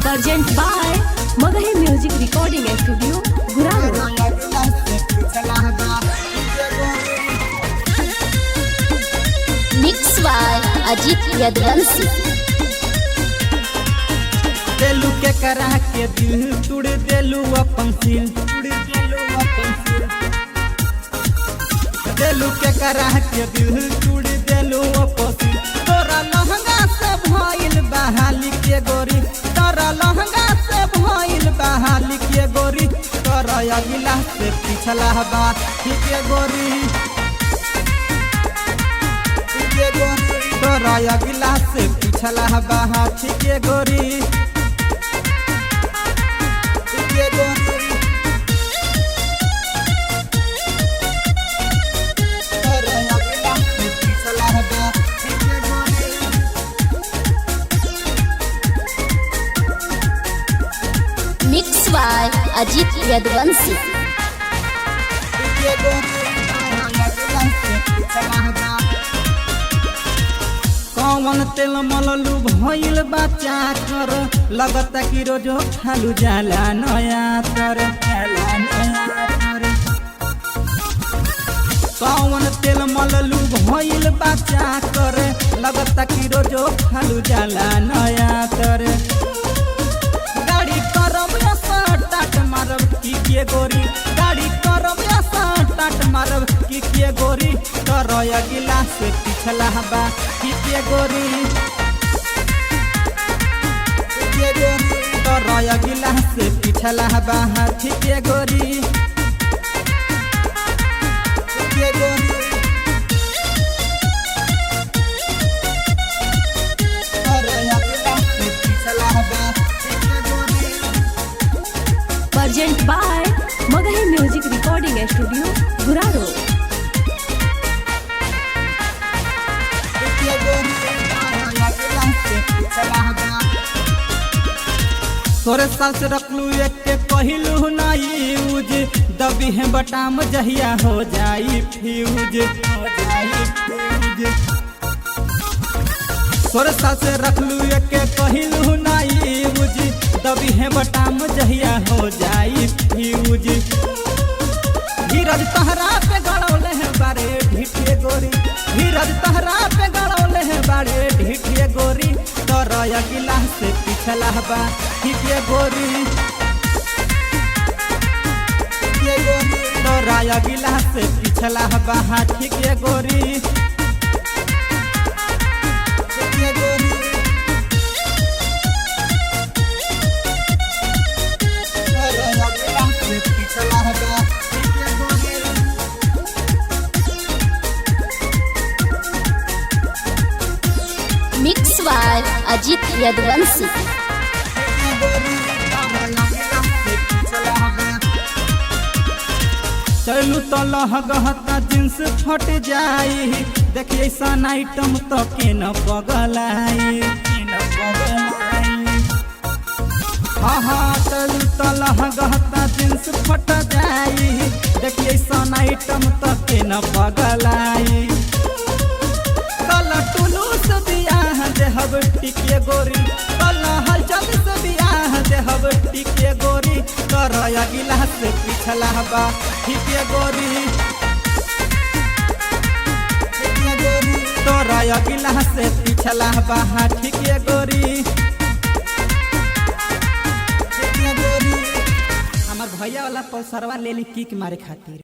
Present by Magahi Music Recording Studio, Guraro. Mix by Ajit Yadvansi. देलू के करा के दिल तुड़ देलू अपन सिल देलू के करा के दिल तुड़ देलू अपन सिल तोरा लहंगा से भइल बहाली के गोरी तोरा लहंगा से भइल बहाली के गोरी तोरा अगला से पिछला बा के गोरी तोरा अगला से पिछला बा के गोरी Mix by Ajit Yadvansi. कौन तेल मललू भइल बच्चा कर लगता कि रोजो खालू जाला नया तर कौन तेल मललू भइल बच्चा कर लगता कि रोजो खालू जाला नया तर गाड़ी करब टाट मारब की के गोरी गाड़ी करब टाट मारब की के गोरी तर अगला से पिछला बा की के गोरी तर अगला से पिछला बा की के गोरी Present by Magahi Music Recording Studio, Guraro. तोरे साल से रखलू एक के कहलू ना यूज दबी है बटाम जहिया हो जाई फ्यूज तोरे साल से रखलू एक के कहलू ना यूज दबी है बटाम जहिया हो जाई फ्यूज धीरज तहरा पे गड़ौले हैं बारे ढीठिए गोरी धीरज तहरा पे गड़ौले हैं बारे ढीठिए गोरी तोर अगला से पिछला बा ढीठिए गोरी तोर अगला से पिछला बा ढीठिए गोरी Mix by Ajit Yadvansi. चलू तो लहगहता जींस फट जाई देखिए ऐसा आइटम तो के न पगलाई हाँ हाँ चलू तो लहगहता जींस फट जाई देखिए ऐसा आइटम तो के न पगलाई कल टुलू से बियाह देहब टिके गोरी कल हलचल से बियाह देहब टिके गोरी कर अगला से पिछला बा टिके गोरी तोरा अगला से पिछला बा टिके गोरी हमार भैया वाला पौसरवा ले ली किक मारे खातिर।